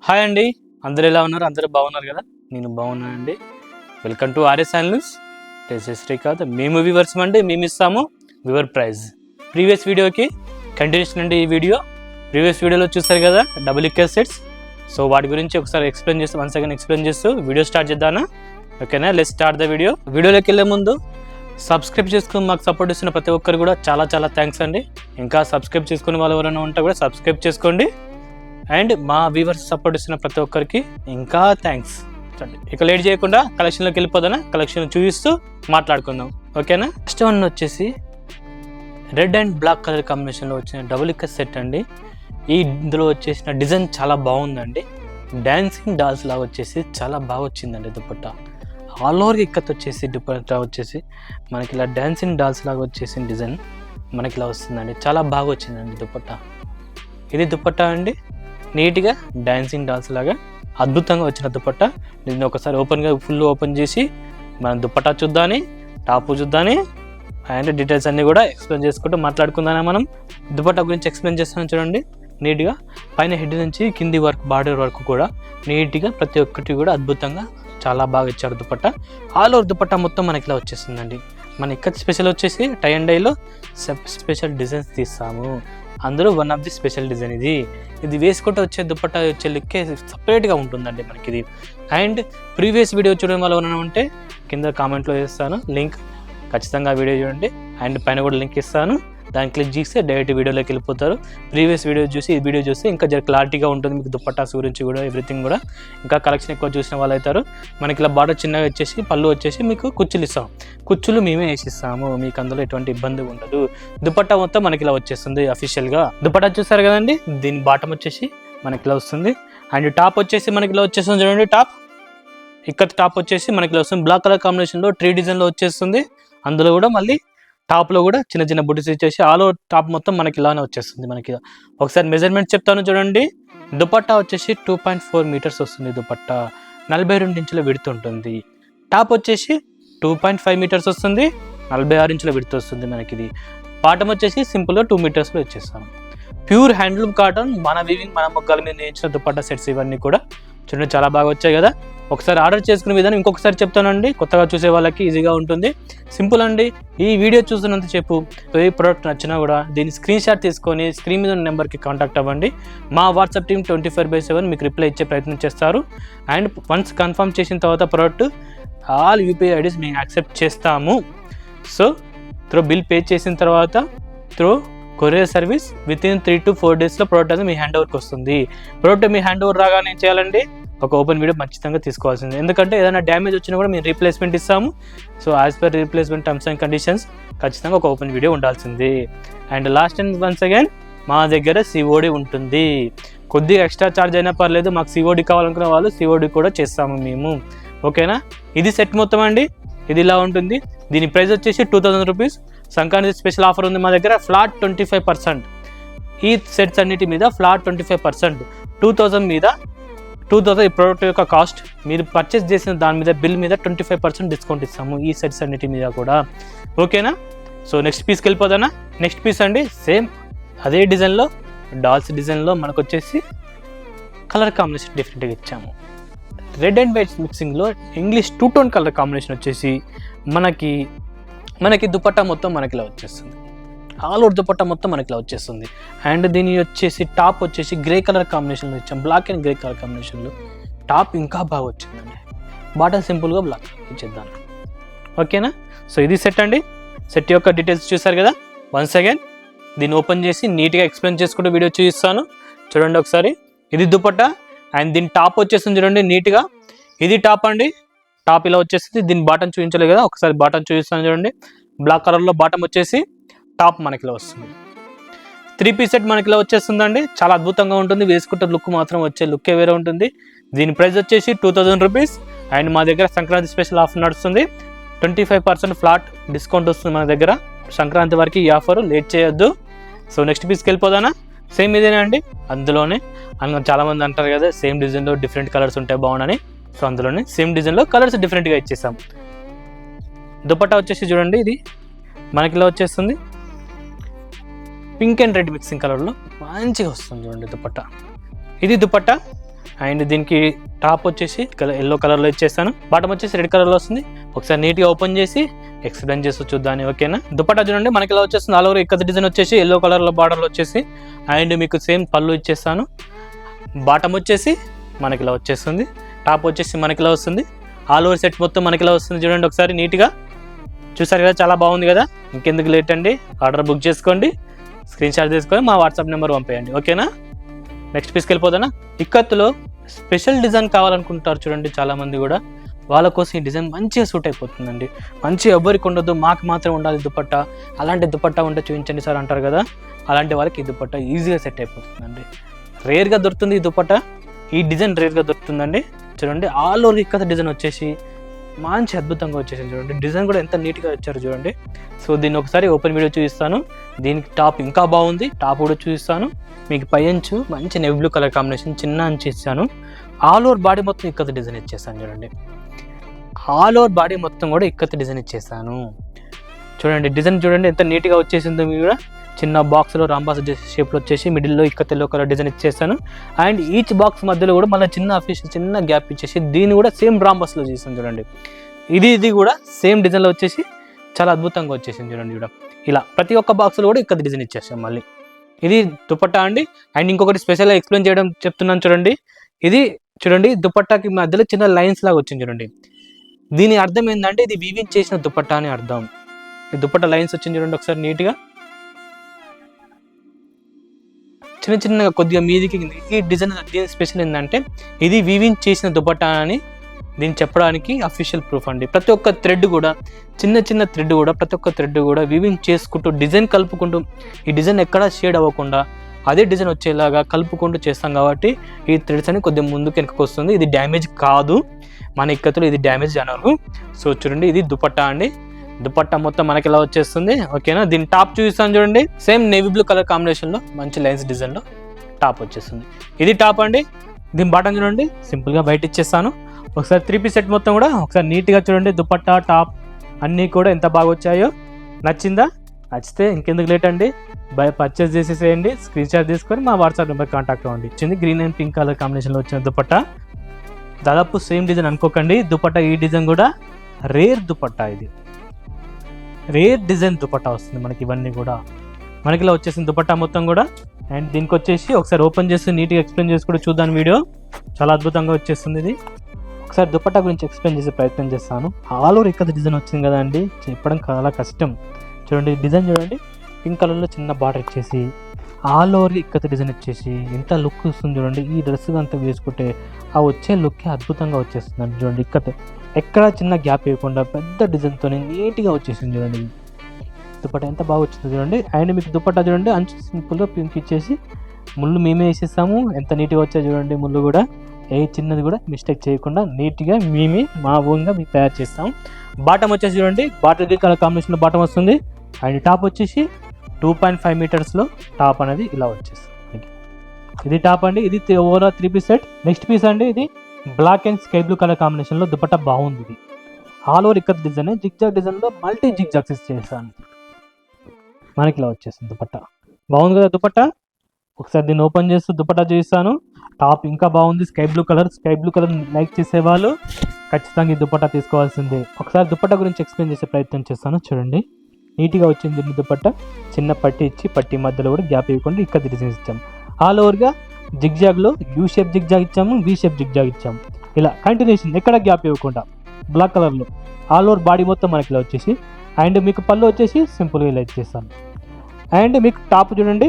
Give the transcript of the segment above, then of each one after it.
Hi అండి, అందరూ ఎలా ఉన్నారు? అందరూ బాగున్నారు కదా? నేను బాగున్నానండి. Welcome to RS news. Srikanth. మేము వ్యూవర్స్ అండి, మేము ఇస్తాము వ్యూవర్ ప్రైజ్. ప్రీవియస్ వీడియోకి కంటిన్యూషన్ అండి ఈ వీడియో. ప్రీవియస్ వీడియోలో చూస్తారు కదా డబుల్ ఇక్కర్ సెట్స్. సో వాటి గురించి ఒకసారి ఎక్స్ప్లెయిన్ చేస్తూ వన్ సెకండ్ ఎక్స్ప్లెయిన్ చేస్తూ వీడియో స్టార్ట్ చేద్దానా? ఓకేనా, లెట్స్ స్టార్ట్ ద వీడియో. వీడియోలోకి వెళ్ళే ముందు సబ్స్క్రైబ్ చేసుకుని మాకు సపోర్ట్ ఇస్తున్న ప్రతి ఒక్కరు కూడా చాలా చాలా థ్యాంక్స్ అండి. ఇంకా సబ్స్క్రైబ్ చేసుకునే వాళ్ళు ఎవరైనా ఉంటే కూడా సబ్స్క్రైబ్ చేసుకోండి. అండ్ మా వ్యూవర్స్ సపోర్ట్ ఇస్తున్న ప్రతి ఒక్కరికి ఇంకా థ్యాంక్స్. ఇక లేట్ చేయకుండా కలెక్షన్లోకి వెళ్ళిపోదానా? కలెక్షన్ చూపిస్తూ మాట్లాడుకుందాం, ఓకేనా? ఫస్ట్ వన్ వచ్చేసి రెడ్ అండ్ బ్లాక్ కలర్ కాంబినేషన్లో వచ్చిన డబుల్ ఇక్కర్ సెట్ అండి. ఇందులో వచ్చేసిన డిజైన్ చాలా బాగుందండి. డాన్సింగ్ డాల్స్ లాగా వచ్చేసి చాలా బాగా వచ్చిందండి దుపట్టా. ఆల్ ఓవర్ ఇక్కత్ వచ్చేసి దుపట్టా వచ్చేసి మనకి ఇలా డాన్సింగ్ డాల్స్ లాగా వచ్చేసి డిజైన్ మనకి ఇలా వస్తుందండి. చాలా బాగా వచ్చిందండి దుపట్టా. ఇది దుపట్టా అండి, నీట్గా డాన్సింగ్ డాన్స్ లాగా అద్భుతంగా వచ్చిన దుపట్టా. దీన్ని ఒకసారి ఫుల్ ఓపెన్ చేసి మనం దుపట్టా చూద్దాని, టాప్ చూద్దాని అండ్ డీటెయిల్స్ అన్నీ కూడా ఎక్స్ప్లెయిన్ చేసుకుంటూ మాట్లాడుకుందానే. మనం దుపట్టా గురించి ఎక్స్ప్లెయిన్ చేస్తాను చూడండి. నీట్గా పైన హెడ్ నుంచి కింది వరకు బార్డర్ వరకు కూడా నీట్గా ప్రతి ఒక్కటి కూడా అద్భుతంగా చాలా బాగా ఇచ్చారు దుపట్టా. ఆల్ ఓవర్ దుపట్టా మొత్తం మనకి ఇలా వచ్చేస్తుందండి. మన ఇక్కడ స్పెషల్ వచ్చేసి టై అండ్ డైలో స్పెషల్ డిజైన్స్ తీస్తాము. అందులో one of the special design ఇది వేసుకుంటూ వచ్చే దుపట్టా వచ్చే లుక్కే సపరేట్గా ఉంటుందండి మనకి ఇది. అండ్ ప్రీవియస్ వీడియో చూడడం వల్ల ఏమైనా ఉంటే కింద కామెంట్లో వేస్తాను లింక్, ఖచ్చితంగా వీడియో చూడండి. అండ్ పైన కూడా లింక్ ఇస్తాను, దాన్ని క్లిక్ చేస్తే డైరెక్ట్ వీడియోలోకి వెళ్ళిపోతారు. ప్రీవియస్ వీడియో చూసి ఈ వీడియో చూస్తే ఇంకా జర క్లారిటీగా ఉంటుంది మీకు దుపట్టాస్ గురించి కూడా, ఎవ్రీథింగ్ కూడా. ఇంకా కలెక్షన్ ఎక్కువ చూసిన వాళ్ళు అవుతారు. మనకి ఇలా బార్డర్ చిన్నగా వచ్చేసి పళ్ళు వచ్చేసి మీకు కుచ్చులు ఇస్తాం. కుచ్చులు మేమే వేసిస్తాము, మీకు అందులో ఎటువంటి ఇబ్బంది ఉండదు. దుపట్టా మొత్తం మనకి ఇలా వచ్చేస్తుంది అఫీషియల్గా. దుపట్టా చూస్తారు కదండి, దీని బాటం వచ్చేసి మనకి ఇలా వస్తుంది. అండ్ టాప్ వచ్చేసి మనకి ఇలా వచ్చేస్తుంది చూడండి. ఇక్కడ టాప్ వచ్చేసి మనకి ఇలా వస్తుంది. బ్లాక్ కలర్ కాంబినేషన్లో ట్రీ డిజైన్లో వచ్చేస్తుంది. అందులో కూడా మళ్ళీ టాప్లో కూడా చిన్న చిన్న బుటీస్ ఇచ్చేసి ఆల్ ఓవర్ టాప్ మొత్తం మనకి ఇలానే వచ్చేస్తుంది. మనకి ఒకసారి మెజర్మెంట్ చెప్తాను చూడండి. దుపట్టా వచ్చేసి 2.4 మీటర్స్ వస్తుంది. దుపట్టా 42 ఇంచుల విడ్త్ ఉంటుంది. టాప్ వచ్చేసి 2.5 మీటర్స్ వస్తుంది, 46 ఇంచుల విడ్త్ వస్తుంది మనకి ఇది. బాటమ్ వచ్చేసి సింపుల్గా 2 మీటర్స్లో వచ్చేస్తాం. ప్యూర్ హ్యాండ్లూమ్ కాటన్, మన వీవింగ్, మన మొగ్గల మీద నేర్చిన దుపట్టా సెట్స్ ఇవన్నీ కూడా చూడండి చాలా బాగా వచ్చాయి కదా. ఒకసారి ఆర్డర్ చేసుకునే విధానం ఇంకొకసారి చెప్తానండి, కొత్తగా చూసే వాళ్ళకి ఈజీగా ఉంటుంది. సింపుల్ అండి. ఈ వీడియో చూస్తున్నంత చెప్పు ఏ ప్రోడక్ట్ నచ్చినా కూడా దీన్ని స్క్రీన్ షాట్ తీసుకొని స్క్రీన్ మీద ఉన్న నెంబర్కి కాంటాక్ట్ అవ్వండి. మా వాట్సాప్ టీమ్ 24/7 మీకు రిప్లై ఇచ్చే ప్రయత్నం చేస్తారు. అండ్ వన్స్ కన్ఫర్మ్ చేసిన తర్వాత ప్రోడక్ట్ ఆల్ యూపీఐ ఐడీస్ మేము యాక్సెప్ట్ చేస్తాము. సో బిల్ పే చేసిన తర్వాత కొరియర్ సర్వీస్ వితిన్ 3 to 4 డేస్లో ప్రోడక్ట్ అనేది మీ హ్యాండ్ ఓవర్కి వస్తుంది. ప్రోడక్ట్ మీ హ్యాండ్ ఓవర్ రాగానే ఏం చేయాలండి, ఒక ఓపెన్ వీడియో ఖచ్చితంగా తీసుకోవాల్సింది. ఎందుకంటే ఏదైనా డ్యామేజ్ వచ్చినా కూడా మేము రీప్లేస్మెంట్ ఇస్తాము. So as per replacement terms and conditions ఖచ్చితంగా ఒక ఓపెన్ వీడియో ఉండాల్సింది. And last and once again మా దగ్గర సిఓడి ఉంటుంది. కొద్దిగా ఎక్స్ట్రా ఛార్జ్ అయినా పర్లేదు, మాకు సిఓడి కావాలనుకునే వాళ్ళు సిఓడి కూడా చేస్తాము మేము, ఓకేనా? ఇది సెట్ మొత్తం అండి, ఇది ఇలా ఉంటుంది. దీని ప్రైస్ వచ్చేసి 2000 రూపీస్. సంక్రాంతి స్పెషల్ ఆఫర్ ఉంది మా దగ్గర, ఫ్లాట్ 25%. ఈ సెట్స్ అన్నిటి మీద ఫ్లాట్ 25%. 2000 మీద 2000 ఈ ప్రోడక్ట్ యొక్క కాస్ట్ మీరు పర్చేస్ చేసిన దాని మీద బిల్ మీద 25% డిస్కౌంట్ ఇస్తాము ఈ సెట్స్ అన్నిటి మీద కూడా, ఓకేనా? సో నెక్స్ట్ పీస్కి వెళ్ళిపోదానా? నెక్స్ట్ పీస్ అండి సేమ్ అదే డిజైన్లో, డాల్స్ డిజైన్లో మనకు వచ్చేసి కలర్ కాంబినేషన్ డిఫరెంట్గా ఇచ్చాము. రెడ్ అండ్ వైట్ మిక్సింగ్లో ఇంగ్లీష్ 2-tone కలర్ కాంబినేషన్ వచ్చేసి మనకి దుపట్టా మొత్తం మనకి ఇలా వచ్చేస్తుంది. ఆల్ ఓవర్ దుపట్టా మొత్తం మనకి ఇలా వచ్చేస్తుంది. అండ్ దీని వచ్చేసి టాప్ వచ్చేసి గ్రే కలర్ కాంబినేషన్లో ఇచ్చాం. బ్లాక్ అండ్ గ్రే కలర్ కాంబినేషన్లో టాప్ ఇంకా బాగా వచ్చిందండి. బాటమ్ సింపుల్గా బ్లాక్ ఇచ్చేద్దాం, ఓకేనా? సో ఇది సెట్ అండి. సెట్ యొక్క డీటెయిల్స్ చూసారు కదా. వన్స్ అగైన్ దీన్ని ఓపెన్ చేసి నీట్గా ఎక్స్ప్లెయిన్ చేసుకుంటూ వీడియో చూపిస్తాను చూడండి ఒకసారి. ఇది దుపట్టా అండ్ దీని టాప్ వచ్చేస్తుంది చూడండి నీట్గా. ఇది టాప్ అండి, టాప్ ఇలా వచ్చేసింది. దీని బాటమ్ చూపించలేదు కదా, ఒకసారి బాటమ్ చూపిస్తాను చూడండి. బ్లాక్ కలర్లో బాటమ్ వచ్చేసి టాప్ మనకి ఇలా వస్తుంది. 3 పీస్ సెట్ మనకి ఇలా వచ్చేస్తుందండి. చాలా అద్భుతంగా ఉంటుంది, వేసుకుంటే లుక్ మాత్రం వచ్చే లుక్కే వేరే ఉంటుంది. దీని ప్రైస్ వచ్చేసి 2000 రూపీస్. అండ్ మా దగ్గర సంక్రాంతి స్పెషల్ ఆఫర్ నడుస్తుంది. 25% ఫ్లాట్ డిస్కౌంట్ వస్తుంది మన దగ్గర సంక్రాంతి వరకు ఈ ఆఫర్, లేట్ చేయొద్దు. సో నెక్స్ట్ పీస్కి వెళ్ళిపోదానా? సేమ్ ఇదేనా అండి, అందులోనే చాలామంది అంటారు కదా సేమ్ డిజైన్లో డిఫరెంట్ కలర్స్ ఉంటాయి బాగుండని. సో అందులోనే సేమ్ డిజైన్లో కలర్స్ డిఫరెంట్గా ఇచ్చేసాం. దుపట్టా వచ్చేసి చూడండి, ఇది మనకి ఇలా వచ్చేస్తుంది. పింక్ అండ్ రెడ్ మిక్సింగ్ కలర్లో మంచిగా వస్తుంది చూడండి దుపట్టా. ఇది దుపట్టా అండ్ దీనికి టాప్ వచ్చేసి ఎల్లో కలర్లో ఇచ్చేస్తాను, బాటమ్ వచ్చేసి రెడ్ కలర్లో వస్తుంది. ఒకసారి నీట్గా ఓపెన్ చేసి ఎక్స్ప్లెయిన్ చేస్తూ చూద్దాన్ని. ఓకేనా, దుపట్టా చూడండి మనకి ఇలా వచ్చేస్తుంది. ఆల్ ఓవర్ ఇక్కత డిజైన్ వచ్చేసి ఎల్లో కలర్లో బార్డర్లో వచ్చేసి, అండ్ మీకు సేమ్ పళ్ళు ఇచ్చేస్తాను. బాటమ్ వచ్చేసి మనకి ఇలా వచ్చేస్తుంది, టాప్ వచ్చేసి మనకి ఇలా వస్తుంది. ఆల్ ఓవర్ సెట్ మొత్తం మనకి ఇలా వస్తుంది. చూడండి ఒకసారి నీట్గా చూసారు కదా, చాలా బాగుంది కదా. ఇంకెందుకు లేట్ అండి, ఆర్డర్ బుక్ చేసుకోండి, స్క్రీన్ షాట్ తీసుకొని మా వాట్సాప్ నెంబర్ పంపేయండి. ఓకేనా, నెక్స్ట్ పీస్కి వెళ్ళిపోతానా. ఇక్కత్తులో స్పెషల్ డిజైన్ కావాలనుకుంటారు చూడండి చాలామంది కూడా, వాళ్ళ కోసం ఈ డిజైన్ మంచిగా సూట్ అయిపోతుందండి. మంచిగా ఎవరికి ఉండదు, మాకు మాత్రం ఉండాలి దుపట్టా, అలాంటి దుపట్టా ఉంటే చూపించండి సార్ అంటారు కదా, అలాంటి వాళ్ళకి ఈ దుపట్టా ఈజీగా సెట్ అయిపోతుందండి. రేర్గా దొరుకుతుంది ఈ దుపట్టా, ఈ డిజైన్ రేర్గా దొరుకుతుందండి. చూడండి ఆల్ ఓవర్ ఇక్కత డిజైన్ వచ్చేసి మంచి అద్భుతంగా వచ్చేసింది. చూడండి డిజైన్ కూడా ఎంత నీట్గా వచ్చారు చూడండి. సో దీన్ని ఒకసారి ఓపెన్ వీడియో చూపిస్తాను. దీనికి టాప్ ఇంకా బాగుంది, టాప్ కూడా చూపిస్తాను. మీకు పై అంచు మంచి నెవీ బ్లూ కలర్ కాంబినేషన్ చిన్న అంచు ఇచ్చాను. ఆల్ ఓవర్ బాడీ మొత్తం ఇక్కత డిజైన్ ఇచ్చేసాను. చూడండి ఆల్ ఓవర్ బాడీ మొత్తం కూడా ఇక్కత డిజైన్ ఇచ్చేసాను. చూడండి డిజైన్ చూడండి ఎంత నీట్గా వచ్చేసిందో. మీరు కూడా చిన్న బాక్స్లో రాంబాస్ షేప్లో వచ్చేసి మిడిల్లో ఇక్కత ఎల్లో కలర్ డిజైన్ ఇచ్చేస్తాను. అండ్ ఈచ్ బాక్స్ మధ్యలో కూడా మళ్ళీ చిన్న గ్యాప్ ఇచ్చేసి దీన్ని కూడా సేమ్ రాంబాస్లో చేసాను. చూడండి ఇది కూడా సేమ్ డిజైన్లో వచ్చేసి చాలా అద్భుతంగా వచ్చేసింది. చూడండి కూడా ఇలా ప్రతి ఒక్క బాక్స్లో కూడా ఇక్కత డిజైన్ ఇచ్చేసాం. మళ్ళీ ఇది దుపట్టా అండి. అండ్ ఇంకొకటి స్పెషల్గా ఎక్స్ప్లెయిన్ చేయడం చెప్తున్నాను చూడండి. ఇది చూడండి దుపట్టాకి మధ్యలో చిన్న లైన్స్ లాగా వచ్చింది చూడండి. దీని అర్థం ఏంటంటే ఇది వీవింగ్ చేసిన దుపట్టా అని అర్థం. ఈ దుపట్టా లైన్స్ వచ్చింది చూడండి ఒకసారి నీట్గా, చిన్నగా కొద్దిగా మీదికి. ఈ డిజైన్ దీని స్పెషల్ ఏంటంటే ఇది వీవింగ్ చేసిన దుపట్టా అని దీన్ని చెప్పడానికి అఫీషియల్ ప్రూఫ్ అండి. ప్రతి ఒక్క థ్రెడ్ కూడా చిన్న థ్రెడ్ కూడా ప్రతి ఒక్క థ్రెడ్ కూడా వీవింగ్ చేసుకుంటూ డిజైన్ కలుపుకుంటూ ఈ డిజైన్ ఎక్కడా షేడ్ అవ్వకుండా అదే డిజైన్ వచ్చేలాగా కలుపుకుంటూ చేస్తాం కాబట్టి ఈ థ్రెడ్స్ అని కొద్దిగా ముందుకు వెనక్కి వస్తుంది. ఇది డ్యామేజ్ కాదు, మన ఇక్కత్తులో ఇది డ్యామేజ్ అనరు. సో చూడండి ఇది దుపట్టా అండి. దుపట్టా మొత్తం మనకి ఇలా వచ్చేస్తుంది. ఓకేనా, దీని టాప్ చూపిస్తాను చూడండి. సేమ్ నేవీ బ్లూ కలర్ కాంబినేషన్లో మంచి లైన్స్ డిజైన్లో టాప్ వచ్చేస్తుంది. ఇది టాప్ అండి. దీని బాటం చూడండి సింపుల్గా బయట ఇచ్చేస్తాను. ఒకసారి 3 పీస్ సెట్ మొత్తం కూడా ఒకసారి నీట్గా చూడండి. దుపట్టా టాప్ అన్నీ కూడా ఎంత బాగా వచ్చాయో. నచ్చిందా? నచ్చితే ఇంకెందుకు లేట్ అండి, పర్చేస్ చేసేసేయండి. స్క్రీన్ షాట్ తీసుకొని మా వాట్సాప్ నెంబర్ కాంటాక్ట్ అవ్వండి. వచ్చింది గ్రీన్ అండ్ పింక్ కలర్ కాంబినేషన్లో వచ్చిన దుపట్టా. దాదాపు సేమ్ డిజైన్ అనుకోకండి. దుపట్టా ఈ డిజైన్ కూడా రేర్ దుపట్టా, ఇది రేర్ డిజైన్ దుపట్టా వస్తుంది మనకి. ఇవన్నీ కూడా మనకి ఇలా వచ్చేసింది దుపట్టా మొత్తం కూడా. అండ్ దీనికి వచ్చేసి ఒకసారి ఓపెన్ చేసి నీట్గా ఎక్స్ప్లెయిన్ చేసి కూడా చూద్దాం వీడియో. చాలా అద్భుతంగా వచ్చేస్తుంది ఇది. ఒకసారి దుపట్టా గురించి ఎక్స్ప్లెయిన్ చేసే ప్రయత్నం చేస్తాను. ఆల్ ఓవర్ ఇక్కత డిజైన్ వచ్చింది కదా అండి, చెప్పడం చాలా కష్టం. చూడండి డిజైన్ చూడండి, పింక్ కలర్లో చిన్న బార్డర్ ఇచ్చేసి ఆల్ ఓవర్ ఇక్కత డిజైన్ వచ్చేసి ఎంత లుక్ వస్తుంది చూడండి. ఈ డ్రెస్ అంతా వేసుకుంటే ఆ వచ్చే లుక్కే అద్భుతంగా వచ్చేస్తుందండి. చూడండి ఇక్కత ఎక్కడ చిన్న గ్యాప్ ఇవ్వకుండా పెద్ద డిజైన్తో నీట్గా వచ్చేసింది చూడండి. దుపట్టా ఎంత బాగా వచ్చింది చూడండి. అండ్ మీకు దుపట్టా చూడండి అంచు సింపుల్గా పింక్ ఇచ్చేసి ముళ్ళు మేమే వేసేస్తాము. ఎంత నీట్గా వచ్చాయి చూడండి. ముళ్ళు కూడా ఏ చిన్నది కూడా మిస్టేక్ చేయకుండా నీట్గా మేమే మా ఓన్గా మీకు తయారు చేస్తాం. బాటమ్ వచ్చేసి చూడండి బాటిల్ గ్రీన్ కలర్ కాంబినేషన్లో బాటమ్ వస్తుంది. అండ్ టాప్ వచ్చేసి 2.5 మీటర్స్లో టాప్ అనేది ఇలా వచ్చేస్తుంది. ఇది టాప్ అండి. ఇది overall 3 piece set. Next piece అండి, ఇది black and sky blue colour కాంబినేషన్లో దుపట్టా బాగుంది. ఇది all over ikat design, zigzag డిజైన్లో మల్టీ జిగ్జాగ్స్ చేశాను. మనకి ఇలా వచ్చేస్తుంది దుపట్టా. బాగుంది కదా దుపట్టా. ఒకసారి దీన్ని ఓపెన్ చేస్తూ దుపట్టా చూపిస్తాను. టాప్ ఇంకా బాగుంది, స్కై బ్లూ కలర్ లైక్ చేసేవాళ్ళు ఖచ్చితంగా ఈ దుపట్టా తీసుకోవాల్సిందే. ఒకసారి దుపట్టా గురించి ఎక్స్ప్లెయిన్ చేసే ప్రయత్నం చేస్తాను. చూడండి నీట్గా వచ్చింది దుపట్టా. చిన్న పట్టి ఇచ్చి పట్టి మధ్యలో కూడా గ్యాప్ ఇవ్వకుండా ఇక్కడ డిజైన్స్ ఇచ్చాము. ఆల్ ఓవర్గా జిగ్జాగ్లో యూ షేప్ జిగ్జాగ్ ఇచ్చాము, వి షేప్ జిగ్జాగ్ ఇచ్చాము. ఇలా కంటిన్యూషన్ ఎక్కడ గ్యాప్ ఇవ్వకుండా బ్లాక్ కలర్లో ఆల్ ఓవర్ బాడీ మొత్తం మనకి ఇలా వచ్చేసి. అండ్ మీకు పళ్ళు వచ్చేసి సింపుల్గా ఇలా ఇచ్చేస్తాను. అండ్ మీకు టాప్ చూడండి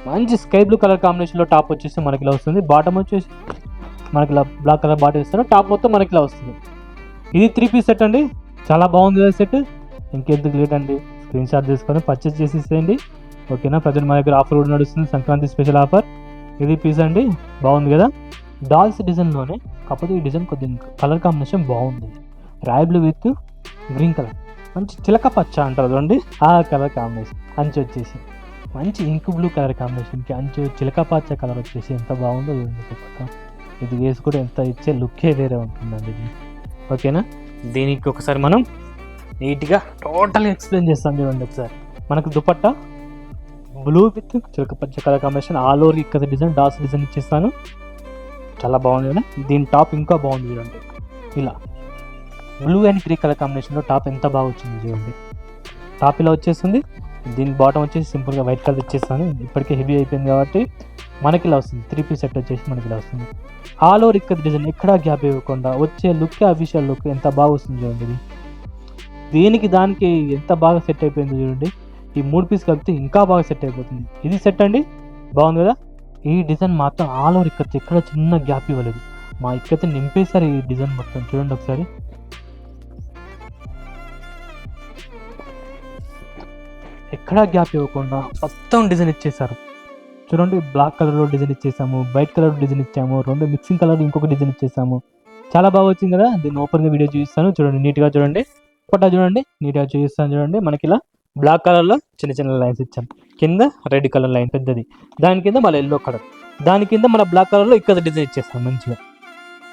మంచి స్కై బ్లూ కలర్ కాంబినేషన్లో టాప్ వచ్చేసి మనకి ఇలా వస్తుంది. బాటమ్ వచ్చేసి మనకి ఇలా బ్లాక్ కలర్ బాటమ్ ఇస్తాను. టాప్ మొత్తం మనకి ఇలా వస్తుంది. ఇది 3 పీస్ సెట్ అండి. చాలా బాగుంది కదా సెట్. ఇంకెందుకు లేట్ అండి, స్క్రీన్ షాట్ తీసుకొని పర్చేస్ చేసేసేయండి. ఓకేనా, ప్రజెంట్ మా దగ్గర ఆఫర్ కూడా నడుస్తుంది, సంక్రాంతి స్పెషల్ ఆఫర్. ఇది పీస్ అండి, బాగుంది కదా. డాల్స్ డిజైన్లోనే, కాకపోతే ఈ డిజైన్ కొద్దిగా కలర్ కాంబినేషన్ బాగుంది. Royal blue with green colour, మంచి చిలక పచ్చ అంటారు చూడండి ఆ కలర్ కాంబినేషన్. అంచు వచ్చేసి మంచి ఇంక్ బ్లూ కలర్ కాంబినేషన్కి అంచు చిలక పచ్చ కలర్ వచ్చేసి ఎంత బాగుందో చూడండి. ఇది వేసుకుంటే ఎంత ఇచ్చే లుక్కే వేరే ఉంటుందండి ఇది. ఓకేనా, దీనికి ఒకసారి మనం నీట్గా టోటల్గా ఎక్స్ప్లెయిన్ చేస్తాం చూడండి. ఒకసారి మనకు దుపట్టా బ్లూ విత్ చిలక పచ్చ కలర్ కాంబినేషన్, ఆల్ ఓవర్ ఇక్కడ డిజైన్ డాల్స్ డిజైన్ ఇచ్చేస్తాను. చాలా బాగుంది కదా. దీని టాప్ ఇంకా బాగుంది చూడండి, ఇలా బ్లూ అండ్ గ్రే కలర్ కాంబినేషన్లో టాప్ ఎంత బాగా వచ్చింది చూడండి. టాప్ ఇలా వచ్చేస్తుంది, దీని బాటమ్ వచ్చేసి సింపుల్గా వైట్ కలర్ ఇచ్చేస్తాను. ఇప్పటికే హెవీ అయిపోయింది కాబట్టి మనకి ఇలా వస్తుంది. 3 పీస్ సెట్ వచ్చేసి మనకి ఇలా వస్తుంది. ఆల్ ఓవర్ ఇక్కడ డిజైన్ ఎక్కడా గ్యాప్ ఇవ్వకుండా వచ్చే లుక్, అఫీషియల్ లుక్ ఎంత బాగా వస్తుంది చూడండి. ఇది దీనికి దానికి ఎంత బాగా సెట్ అయిపోయింది చూడండి. ఈ 3 పీస్ కలిపితే ఇంకా బాగా సెట్ అయిపోతుంది. ఇది సెట్ అండి, బాగుంది కదా. ఈ డిజైన్ మాత్రం ఆల్ ఓవర్ ఇక్కడ ఎక్కడ చిన్న గ్యాప్ ఇవ్వలేదు, మా ఇక్కడైతే నింపేశారు ఈ డిజైన్ మొత్తం. చూడండి ఒకసారి, ఎక్కడా గ్యాప్ ఇవ్వకుండా మొత్తం డిజైన్ ఇచ్చేసారు చూడండి. బ్లాక్ కలర్లో డిజైన్ ఇచ్చేసాము, వైట్ కలర్ డిజైన్ ఇచ్చాము, 2 మిక్సింగ్ కలర్ ఇంకొక డిజైన్ ఇచ్చేసాము. చాలా బాగా వచ్చింది కదా. దీన్ని ఓపెన్గా వీడియో చూపిస్తాను చూడండి, నీట్గా చూడండి. పట్టా చూడండి, నీట్గా చూపిస్తాను చూడండి. మనకి ఇలా బ్లాక్ కలర్లో చిన్న చిన్న లైన్స్ ఇచ్చాం, కింద రెడ్ కలర్ లైన్ పెద్దది, దాని కింద మళ్ళీ ఎల్లో కలర్, దాని కింద మన బ్లాక్ కలర్లో ఇక్కడ డిజైన్ ఇచ్చేస్తాం మంచిగా.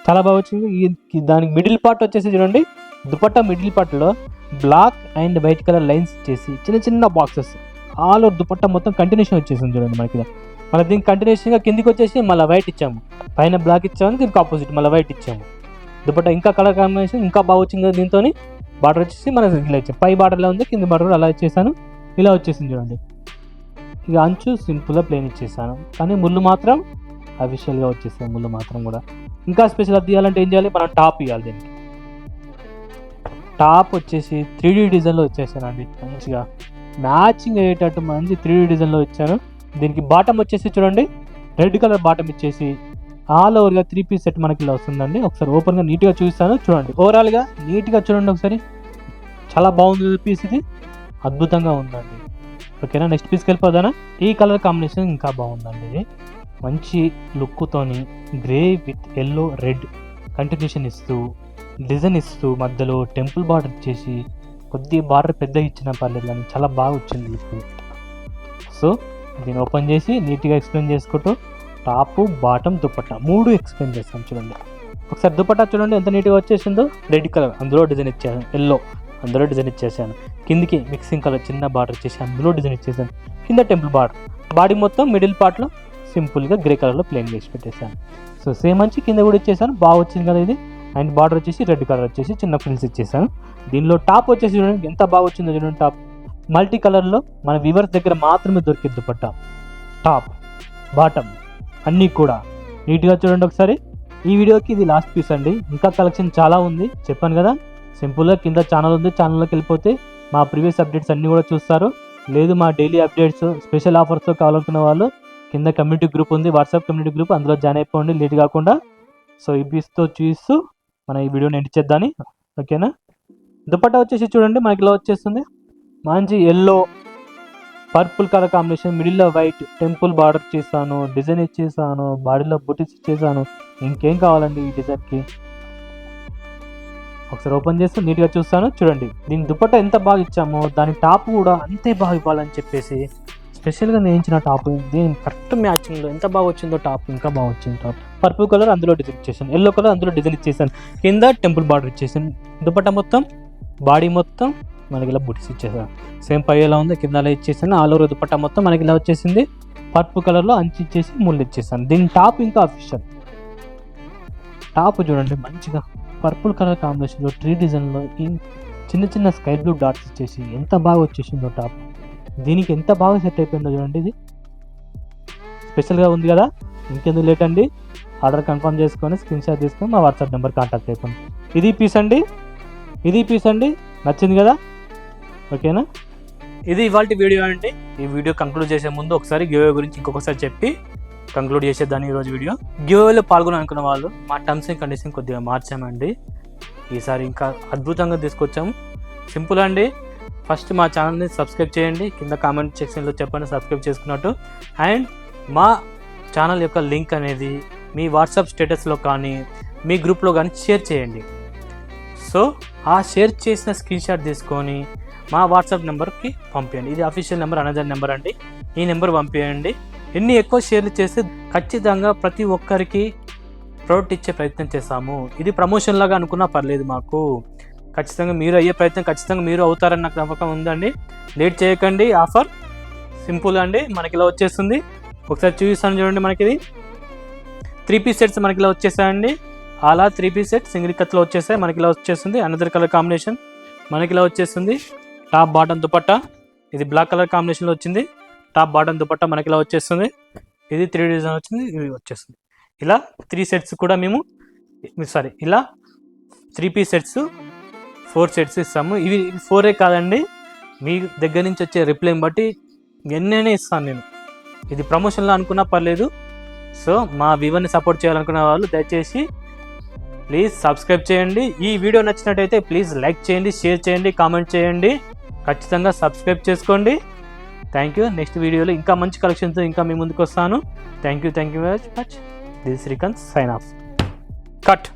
చాలా బాగా వచ్చింది. దానికి మిడిల్ పార్ట్ వచ్చేసి చూడండి, దుపట్టా మిడిల్ పార్ట్లో black and white colour lines ఇచ్చేసి చిన్న చిన్న బాక్సెస్ ఆల్ ఓవర్ దుపట్టా మొత్తం కంటిన్యూషన్ వచ్చేసింది చూడండి మనకి. మళ్ళీ దీనికి కంటిన్యూషన్గా కిందికి వచ్చేసి మళ్ళీ వైట్ ఇచ్చాము, పైన బ్లాక్ ఇచ్చాము, దీనికి ఆపోజిట్ మళ్ళీ వైట్ ఇచ్చాము. దుపట్టా ఇంకా కలర్ కాంబినేషన్ ఇంకా బాగా వచ్చింది కదా. దీంతో బార్డర్ వచ్చేసి మనకి ఇలా ఇచ్చాం, పై బార్డర్లో ఉంది, కింది బార్డర్ అలా ఇచ్చేసాను. ఇలా వచ్చేసింది చూడండి. ఇక అంచు సింపుల్గా ప్లేన్ ఇచ్చేసాను, కానీ ముళ్ళు మాత్రం అఫీషియల్గా వచ్చేసాయి. ముళ్ళు మాత్రం కూడా ఇంకా స్పెషల్ అది తీయాలంటే ఏం చేయాలి, మనం టాప్ ఇవ్వాలి. దీనికి టాప్ వచ్చేసి 3D డిజైన్లో వచ్చేసానండి, మంచిగా మ్యాచింగ్ అయ్యేటట్టు మంచి 3D డిజైన్లో ఇచ్చాను. దీనికి బాటమ్ వచ్చేసి చూడండి, రెడ్ కలర్ బాటమ్ ఇచ్చేసి ఆల్ ఓవర్గా 3 పీస్ సెట్ మనకి ఇలా వస్తుందండి. ఒకసారి ఓపెన్గా నీట్గా చూపిస్తాను చూడండి. ఓవరాల్గా నీట్గా చూడండి ఒకసారి, చాలా బాగుంది పీస్, ఇది అద్భుతంగా ఉందండి. ఓకేనా, నెక్స్ట్ పీస్కి వెళ్ళిపోదానా. ఈ కలర్ కాంబినేషన్ ఇంకా బాగుందండి. ఇది మంచి లుక్తోని grey with yellow red continuation ఇస్తూ డిజైన్ ఇస్తూ మధ్యలో టెంపుల్ బార్డర్ ఇచ్చేసి కొద్దిగా బార్డర్ పెద్ద ఇచ్చినా పర్లేదు కానీ చాలా బాగా వచ్చింది లుక్. సో దీన్ని ఓపెన్ చేసి నీట్గా ఎక్స్ప్లెయిన్ చేసుకుంటూ టాప్ బాటమ్ దుపట్టా 3 ఎక్స్ప్లెయిన్ చేస్తాం చూడండి. ఒకసారి దుపట్టా చూడండి ఎంత నీట్గా వచ్చేసిందో. రెడ్ కలర్ అందులో డిజైన్ ఇచ్చాను, ఎల్లో అందులో డిజైన్ ఇచ్చేసాను, కిందికి మిక్సింగ్ కలర్ చిన్న బార్డర్ ఇచ్చేసి అందులో డిజైన్ ఇచ్చేసాను, కింద టెంపుల్ బార్డర్, బాడీ మొత్తం మిడిల్ పార్ట్లో సింపుల్గా గ్రే కలర్లో ప్లెయిన్ చేసి పెట్టేశాను. సో సేమ్ మంచి కింద కూడా ఇచ్చేసాను, బాగా వచ్చింది కదా ఇది. అండ్ బార్డర్ వచ్చేసి రెడ్ కలర్ వచ్చేసి చిన్న ఫ్రిల్స్ ఇచ్చేసాను. దీనిలో టాప్ వచ్చేసి చూడండి ఎంత బాగా వచ్చిందో చూడండి. టాప్ మల్టీ కలర్లో మన వివర్స్ దగ్గర మాత్రమే దొరికింది దుపట్టా. టాప్ బాటమ్ అన్నీ కూడా నీట్గా చూడండి ఒకసారి. ఈ వీడియోకి ఇది లాస్ట్ పీస్ అండి, ఇంకా కలెక్షన్ చాలా ఉంది చెప్పాను కదా. సింపుల్గా కింద ఛానల్ ఉంది, ఛానల్లోకి వెళ్ళిపోతే మా ప్రీవియస్ అప్డేట్స్ అన్నీ కూడా చూస్తారు. లేదు మా డైలీ అప్డేట్స్ స్పెషల్ ఆఫర్స్తో కావాలనుకున్న వాళ్ళు కింద కమ్యూనిటీ గ్రూప్ ఉంది, వాట్సాప్ కమ్యూనిటీ గ్రూప్, అందులో జాయిన్ అయిపోండి లేట్ కాకుండా. సో ఈ పీస్తో చూస్తూ మన ఈ వీడియోని ఎండ్ చేద్దాని. ఓకేనా, దుపట్టా వచ్చేసి చూడండి మనకి ఇలా వచ్చేస్తుంది, మంచి ఎల్లో పర్పుల్ కలర్ కాంబినేషన్, మిడిల్లో వైట్ టెంపుల్ బార్డర్ చేశాను, డిజైన్ ఇచ్చేసాను, బాడీలో బుటీస్ ఇచ్చేసాను. ఇంకేం కావాలండి ఈ డిజైన్కి. ఒకసారి ఓపెన్ చేస్తే నీట్గా చూస్తాను చూడండి. దీని దుపట్టా ఎంత బాగా ఇచ్చామో దాని టాప్ కూడా అంతే బాగా ఇవ్వాలని చెప్పేసి స్పెషల్గా నేయించిన టాప్. దీని కరెక్ట్ మ్యాచింగ్లో ఎంత బాగా వచ్చిందో టాప్, ఇంకా బాగా వచ్చింది టాప్. పర్పుల్ కలర్ అందులో డిజైన్ ఇచ్చేసాను, ఎల్లో కలర్ అందులో డిజైన్ ఇచ్చేసాను, కింద టెంపుల్ బార్డర్ ఇచ్చేసాను, దుపట్టా మొత్తం బాడీ మొత్తం మనకి ఇలా బుటీస్ ఇచ్చేసాను. సేమ్ పై ఎలా ఉంది కింద అలా ఇచ్చేసాను. ఆల్ ఓవర్ దుపట్టా మొత్తం మనకి ఇలా వచ్చేసింది. పర్పుల్ కలర్లో అంచు ఇచ్చేసి ముళ్ళు ఇచ్చేసాను. దీని టాప్ ఇంకా అఫీషియల్ టాప్ చూడండి మంచిగా పర్పుల్ కలర్ కాంబినేషన్లో 3 డిజైన్లో ఈ చిన్న చిన్న స్కై బ్లూ డాట్స్ ఇచ్చేసి ఎంత బాగా వచ్చేసిందో టాప్. దీనికి ఎంత బాగా సెట్ అయిపోయిందో చూడండి. ఇది స్పెషల్గా ఉంది కదా, ఇంకెందుకు లేట్ అండి, ఆర్డర్ కన్ఫర్మ్ చేసుకొని స్క్రీన్ షాట్ తీసుకొని మా వాట్సాప్ నెంబర్ కాంటాక్ట్ అయిపోయింది. ఇది పీస్ అండి, నచ్చింది కదా. ఓకేనా, ఇది ఇవాళ వీడియో అండి. ఈ వీడియో కంక్లూడ్ చేసే ముందు ఒకసారి గివ్ గురించి ఇంకొకసారి చెప్పి కంక్లూడ్ చేసేదాన్ని ఈరోజు వీడియో. గివ్వేలో పాల్గొనాలనుకున్న వాళ్ళు మా టర్మ్స్ అండ్ కండిషన్ కొద్దిగా మార్చామండి. ఈసారి ఇంకా అద్భుతంగా తీసుకొచ్చాము. సింపుల్ అండి, ఫస్ట్ మా ఛానల్ని సబ్స్క్రైబ్ చేయండి, కింద కామెంట్ సెక్షన్లో చెప్పండి సబ్స్క్రైబ్ చేసుకున్నట్టు. అండ్ మా ఛానల్ యొక్క లింక్ అనేది మీ వాట్సాప్ స్టేటస్లో కానీ మీ గ్రూప్లో కానీ షేర్ చేయండి. సో ఆ షేర్ చేసిన స్క్రీన్ షాట్ తీసుకొని మా వాట్సాప్ నెంబర్కి పంపించండి. ఇది అఫీషియల్ నెంబర్, అనదర్ నెంబర్ అండి. ఈ నెంబర్ పంపించండి. ఎన్ని ఎక్కువ షేర్లు చేస్తే ఖచ్చితంగా ప్రతి ఒక్కరికి ప్రోడక్ట్ ఇచ్చే ప్రయత్నం చేస్తాము. ఇది ప్రమోషన్ లాగా అనుకున్నా పర్లేదు, మాకు ఖచ్చితంగా మీరు అయ్యే ప్రయత్నం ఖచ్చితంగా మీరు అవుతారని నాకు నమ్మకం ఉందండి. లేట్ చేయకండి. ఆఫర్ సింపుల్ అండి, మనకి ఇలా వచ్చేస్తుంది. ఒకసారి చూపిస్తాను చూడండి. మనకి ఇది 3 పీస్ సెట్స్ మనకి ఇలా వచ్చేసాయండి. అలా 3 పీస్ సెట్ సింగిల్ కత్లో వచ్చేసాయి. మనకి ఇలా వచ్చేస్తుంది. అనదర్ కలర్ కాంబినేషన్ మనకి ఇలా వచ్చేస్తుంది. టాప్ బాటమ్ దుపట్టా ఇది బ్లాక్ కలర్ కాంబినేషన్లో వచ్చింది. టాప్ బాటమ్ దుపట్టా మనకి ఇలా వచ్చేస్తుంది. ఇది 3 డిజైన్ వచ్చింది. ఇది వచ్చేస్తుంది. ఇలా 3 సెట్స్ కూడా మేము ఇలా 3 పీస్ సెట్స్ 4 సెట్స్ ఇస్తాము. ఇవి 4 కాదండి, మీ దగ్గర నుంచి వచ్చే రిప్లైని బట్టి ఎన్నైనా ఇస్తాను నేను. ఇది ప్రమోషన్లో అనుకున్నా పర్లేదు. సో మా వివర్ని సపోర్ట్ చేయాలనుకున్న వాళ్ళు దయచేసి ప్లీజ్ సబ్స్క్రైబ్ చేయండి. ఈ వీడియో నచ్చినట్టయితే ప్లీజ్ లైక్ చేయండి, షేర్ చేయండి, కామెంట్ చేయండి. ఖచ్చితంగా సబ్స్క్రైబ్ చేసుకోండి. Thank you. నెక్స్ట్ వీడియోలో ఇంకా మంచి కలెక్షన్తో ఇంకా మీ ముందుకు వస్తాను. Thank you very much. This Srikanth sign off. Cut.